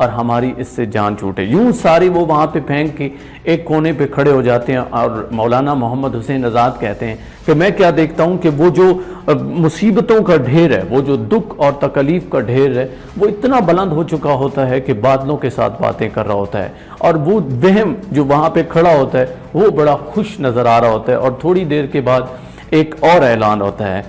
اور ہماری اس سے جان چھوٹے۔ یوں سارے وہ وہاں پہ پھینک کے ایک کونے پہ کھڑے ہو جاتے ہیں، اور مولانا محمد حسین آزاد کہتے ہیں کہ میں کیا دیکھتا ہوں کہ وہ جو مصیبتوں کا ڈھیر ہے، وہ جو دکھ اور تکلیف کا ڈھیر ہے، وہ اتنا بلند ہو چکا ہوتا ہے کہ بادلوں کے ساتھ باتیں کر رہا ہوتا ہے، اور وہ وہم جو وہاں پہ کھڑا ہوتا ہے وہ بڑا خوش نظر آ رہا ہوتا ہے۔ اور تھوڑی دیر کے بعد ایک اور اعلان ہوتا ہے،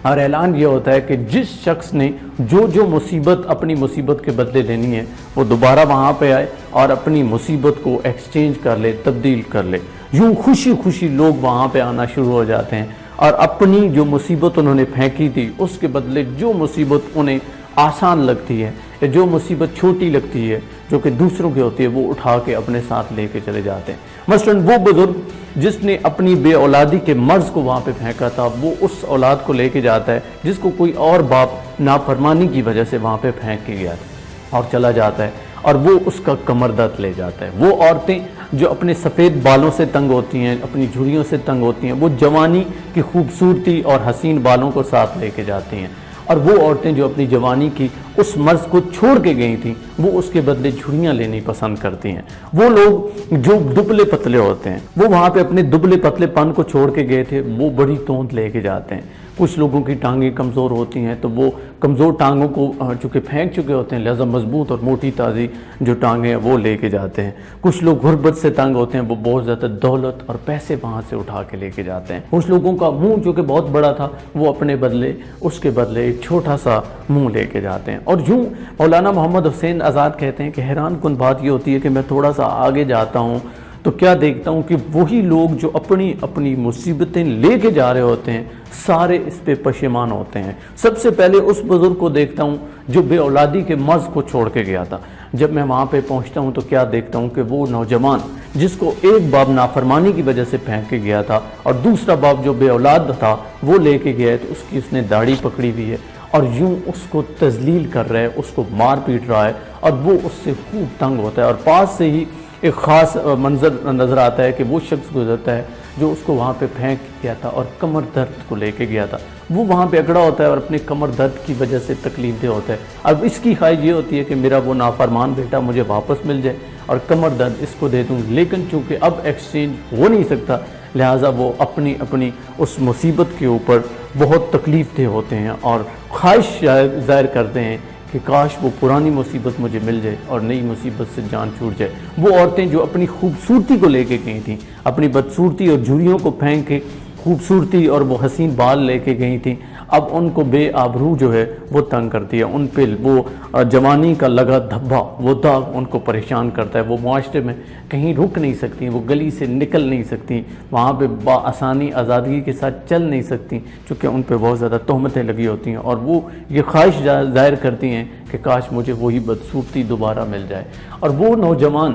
اور اعلان یہ ہوتا ہے کہ جس شخص نے جو مصیبت اپنی مصیبت کے بدلے لینی ہے وہ دوبارہ وہاں پہ آئے اور اپنی مصیبت کو ایکسچینج کر لے، تبدیل کر لے۔ یوں خوشی خوشی لوگ وہاں پہ آنا شروع ہو جاتے ہیں، اور اپنی جو مصیبت انہوں نے پھینکی تھی اس کے بدلے جو مصیبت انہیں آسان لگتی ہے یا جو مصیبت چھوٹی لگتی ہے جو کہ دوسروں کی ہوتی ہے وہ اٹھا کے اپنے ساتھ لے کے چلے جاتے ہیں۔ مثلاً وہ بزرگ جس نے اپنی بے اولادی کے مرض کو وہاں پہ پھینکا تھا، وہ اس اولاد کو لے کے جاتا ہے جس کو کوئی اور باپ نافرمانی کی وجہ سے وہاں پہ پھینک کے گیا تھا، اور چلا جاتا ہے، اور وہ اس کا کمر درد لے جاتا ہے۔ وہ عورتیں جو اپنے سفید بالوں سے تنگ ہوتی ہیں، اپنی جھریوں سے تنگ ہوتی ہیں، وہ جوانی کی خوبصورتی اور حسین بالوں کو ساتھ لے کے جاتی ہیں، اور وہ عورتیں جو اپنی جوانی کی اس مرض کو چھوڑ کے گئی تھیں وہ اس کے بدلے جھریاں لینی پسند کرتی ہیں۔ وہ لوگ جو دبلے پتلے ہوتے ہیں وہ وہاں پہ اپنے دبلے پتلے پن کو چھوڑ کے گئے تھے، وہ بڑی توند لے کے جاتے ہیں۔ کچھ لوگوں کی ٹانگیں کمزور ہوتی ہیں تو وہ کمزور ٹانگوں کو چونکہ پھینک چکے ہوتے ہیں لہذا مضبوط اور موٹی تازی جو ٹانگیں ہیں وہ لے کے جاتے ہیں۔ کچھ لوگ غربت سے تنگ ہوتے ہیں، وہ بہت زیادہ دولت اور پیسے وہاں سے اٹھا کے لے کے جاتے ہیں۔ کچھ لوگوں کا منہ جو کہ بہت بڑا تھا وہ اپنے بدلے اس کے بدلے ایک چھوٹا سا منہ لے کے جاتے ہیں۔ اور یوں مولانا محمد حسین آزاد کہتے ہیں کہ حیران کن بات یہ ہوتی ہے کہ میں تھوڑا سا آگے جاتا ہوں تو کیا دیکھتا ہوں کہ وہی لوگ جو اپنی اپنی مصیبتیں لے کے جا رہے ہوتے ہیں سارے اس پہ پشیمان ہوتے ہیں۔ سب سے پہلے اس بزرگ کو دیکھتا ہوں جو بے اولادی کے مرض کو چھوڑ کے گیا تھا۔ جب میں وہاں پہ پہنچتا ہوں تو کیا دیکھتا ہوں کہ وہ نوجوان جس کو ایک باپ نافرمانی کی وجہ سے پھینک کے گیا تھا اور دوسرا باپ جو بے اولاد تھا وہ لے کے گیا ہے، تو اس نے داڑھی پکڑی ہوئی ہے اور یوں اس کو تذلیل کر رہا ہے، اس کو مار پیٹ رہا ہے، اور وہ اس سے خوب تنگ ہوتا ہے۔ اور پاس سے ہی ایک خاص منظر نظر آتا ہے کہ وہ شخص گزرتا ہے جو اس کو وہاں پہ پھینک گیا تھا اور کمر درد کو لے کے گیا تھا۔ وہ وہاں پہ اکڑا ہوتا ہے اور اپنے کمر درد کی وجہ سے تکلیف دہ ہوتا ہے۔ اب اس کی خواہش یہ ہوتی ہے کہ میرا وہ نافرمان بیٹا مجھے واپس مل جائے اور کمر درد اس کو دے دوں، لیکن چونکہ اب ایکسچینج ہو نہیں سکتا لہٰذا وہ اپنی اس مصیبت کے اوپر بہت تکلیف دہ ہوتے ہیں اور خواہش ظاہر کرتے ہیں کہ کاش وہ پرانی مصیبت مجھے مل جائے اور نئی مصیبت سے جان چھوٹ جائے۔ وہ عورتیں جو اپنی خوبصورتی کو لے کے گئی تھیں، اپنی بدصورتی اور جھریوں کو پھینک کے خوبصورتی اور وہ حسین بال لے کے گئی تھیں، اب ان کو بے آبرو جو ہے وہ تنگ کرتی ہے، ان پہ وہ جوانی کا لگا دھبا وہ داغ ان کو پریشان کرتا ہے۔ وہ معاشرے میں کہیں رک نہیں سکتی، وہ گلی سے نکل نہیں سکتی، وہاں پہ بآسانی آزادگی کے ساتھ چل نہیں سکتی چونکہ ان پہ بہت زیادہ تہمتیں لگی ہوتی ہیں، اور وہ یہ خواہش ظاہر کرتی ہیں کہ کاش مجھے وہی بدصورتی دوبارہ مل جائے۔ اور وہ نوجوان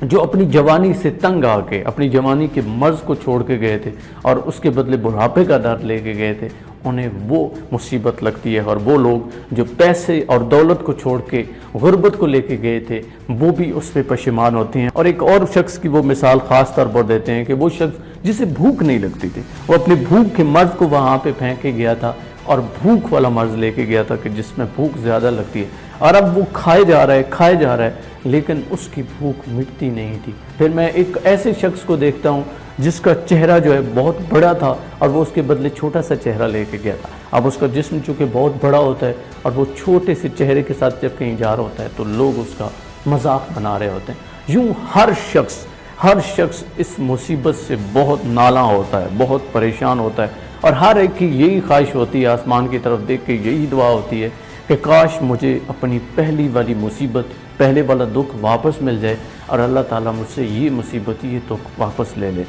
جو اپنی جوانی سے تنگ آ کے اپنی جوانی کے مرض کو چھوڑ کے گئے تھے اور اس کے بدلے بڑھاپے کا درد لے کے گئے تھے، انہیں وہ مصیبت لگتی ہے۔ اور وہ لوگ جو پیسے اور دولت کو چھوڑ کے غربت کو لے کے گئے تھے وہ بھی اس پہ پشیمان ہوتے ہیں۔ اور ایک اور شخص کی وہ مثال خاص طور پر دیتے ہیں کہ وہ شخص جسے بھوک نہیں لگتی تھی، وہ اپنے بھوک کے مرض کو وہاں پہ پھینک کے گیا تھا اور بھوک والا مرض لے کے گیا تھا کہ جس میں بھوک زیادہ لگتی ہے، اور اب وہ کھائے جا رہا ہے لیکن اس کی بھوک مٹتی نہیں تھی۔ پھر میں ایک ایسے شخص کو دیکھتا ہوں جس کا چہرہ جو ہے بہت بڑا تھا اور وہ اس کے بدلے چھوٹا سا چہرہ لے کے گیا تھا۔ اب اس کا جسم چونکہ بہت بڑا ہوتا ہے اور وہ چھوٹے سے چہرے کے ساتھ جب کہیں جا رہا ہوتا ہے تو لوگ اس کا مذاق بنا رہے ہوتے ہیں۔ یوں ہر شخص اس مصیبت سے بہت نالاں ہوتا ہے، بہت پریشان ہوتا ہے، اور ہر ایک کی یہی خواہش ہوتی ہے، آسمان کی طرف دیکھ کے یہی دعا ہوتی ہے کہ کاش مجھے اپنی پہلی والی مصیبت، پہلے والا دکھ واپس مل جائے اور اللہ تعالیٰ مجھ سے یہ مصیبت، یہ دکھ واپس لے لے۔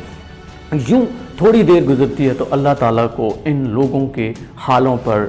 یوں تھوڑی دیر گزرتی ہے تو اللہ تعالیٰ کو ان لوگوں کے حالوں پر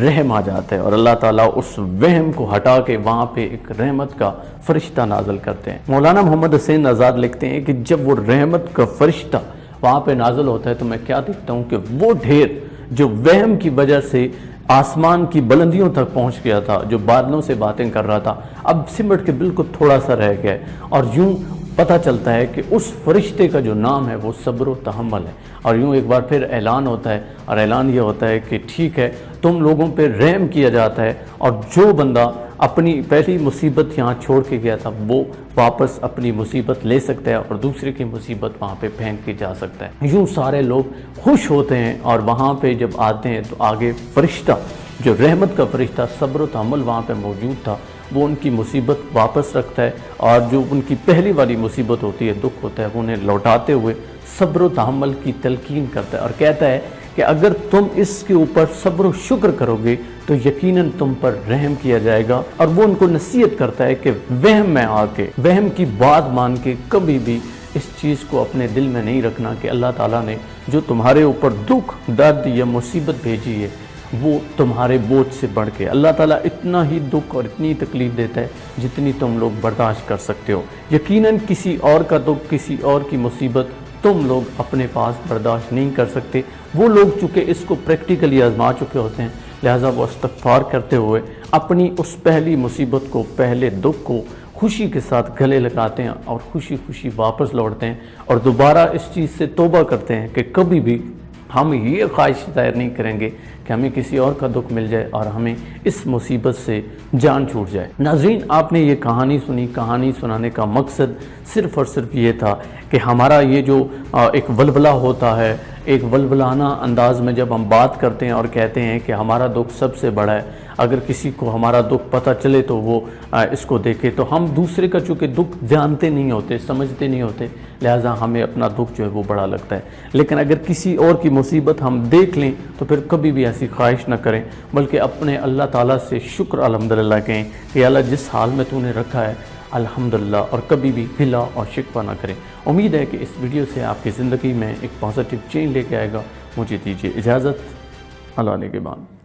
رحم آ جاتا ہے اور اللہ تعالیٰ اس وہم کو ہٹا کے وہاں پہ ایک رحمت کا فرشتہ نازل کرتے ہیں۔ مولانا محمد حسین آزاد لکھتے ہیں کہ جب وہ رحمت کا فرشتہ وہاں پہ نازل ہوتا ہے تو میں کیا دیکھتا ہوں کہ وہ ڈھیر جو وہم کی وجہ سے آسمان کی بلندیوں تک پہنچ گیا تھا، جو بادلوں سے باتیں کر رہا تھا، اب سمٹ کے بالکل تھوڑا سا رہ گیا ہے، اور یوں پتہ چلتا ہے کہ اس فرشتے کا جو نام ہے وہ صبر و تحمل ہے۔ اور یوں ایک بار پھر اعلان ہوتا ہے، اور اعلان یہ ہوتا ہے کہ ٹھیک ہے تم لوگوں پہ رحم کیا جاتا ہے، اور جو بندہ اپنی پہلی مصیبت یہاں چھوڑ کے گیا تھا وہ واپس اپنی مصیبت لے سکتا ہے اور دوسرے کی مصیبت وہاں پہ پھینک کے جا سکتا ہے۔ یوں سارے لوگ خوش ہوتے ہیں، اور وہاں پہ جب آتے ہیں تو آگے فرشتہ جو رحمت کا فرشتہ صبر و تحمل وہاں پہ موجود تھا، وہ ان کی مصیبت واپس رکھتا ہے، اور جو ان کی پہلی والی مصیبت ہوتی ہے، دکھ ہوتا ہے، وہ انہیں لوٹاتے ہوئے صبر و تحمل کی تلقین کرتا ہے اور کہتا ہے کہ اگر تم اس کے اوپر صبر و شکر کرو گے تو یقیناً تم پر رحم کیا جائے گا۔ اور وہ ان کو نصیحت کرتا ہے کہ وہم میں آ کے، وہم کی بات مان کے کبھی بھی اس چیز کو اپنے دل میں نہیں رکھنا کہ اللہ تعالیٰ نے جو تمہارے اوپر دکھ، درد یا مصیبت بھیجی ہے وہ تمہارے بوجھ سے بڑھ کے، اللہ تعالیٰ اتنا ہی دکھ اور اتنی تکلیف دیتا ہے جتنی تم لوگ برداشت کر سکتے ہو۔ یقیناً کسی اور کا دکھ، کسی اور کی مصیبت تم لوگ اپنے پاس برداشت نہیں کر سکتے۔ وہ لوگ چونکہ اس کو پریکٹیکلی آزما چکے ہوتے ہیں، لہٰذا وہ استغفار کرتے ہوئے اپنی اس پہلی مصیبت کو، پہلے دکھ کو خوشی کے ساتھ گلے لگاتے ہیں اور خوشی خوشی واپس لوٹتے ہیں، اور دوبارہ اس چیز سے توبہ کرتے ہیں کہ کبھی بھی ہم یہ خواہش ظاہر نہیں کریں گے کہ ہمیں کسی اور کا دکھ مل جائے اور ہمیں اس مصیبت سے جان چھوٹ جائے۔ ناظرین، آپ نے یہ کہانی سنی، کہانی سنانے کا مقصد صرف اور صرف یہ تھا کہ ہمارا یہ جو ایک ولولہ ہوتا ہے، ایک ولولانہ انداز میں جب ہم بات کرتے ہیں اور کہتے ہیں کہ ہمارا دکھ سب سے بڑا ہے، اگر کسی کو ہمارا دکھ پتہ چلے تو وہ اس کو دیکھے، تو ہم دوسرے کا چونکہ دکھ جانتے نہیں ہوتے، سمجھتے نہیں ہوتے، لہٰذا ہمیں اپنا دکھ جو ہے وہ بڑا لگتا ہے۔ لیکن اگر کسی اور کی مصیبت ہم دیکھ لیں تو پھر کبھی بھی ایسی خواہش نہ کریں، بلکہ اپنے اللہ تعالیٰ سے شکر الحمدللہ کہیں کہ اللہ جس حال میں تو نے رکھا ہے الحمدللہ، اور کبھی بھی گلہ اور شکوہ نہ کریں۔ امید ہے کہ اس ویڈیو سے آپ کی زندگی میں ایک پازیٹیو چینج لے کے آئے گا۔ مجھے دیجیے اجازت، اللہ نے کے بعد۔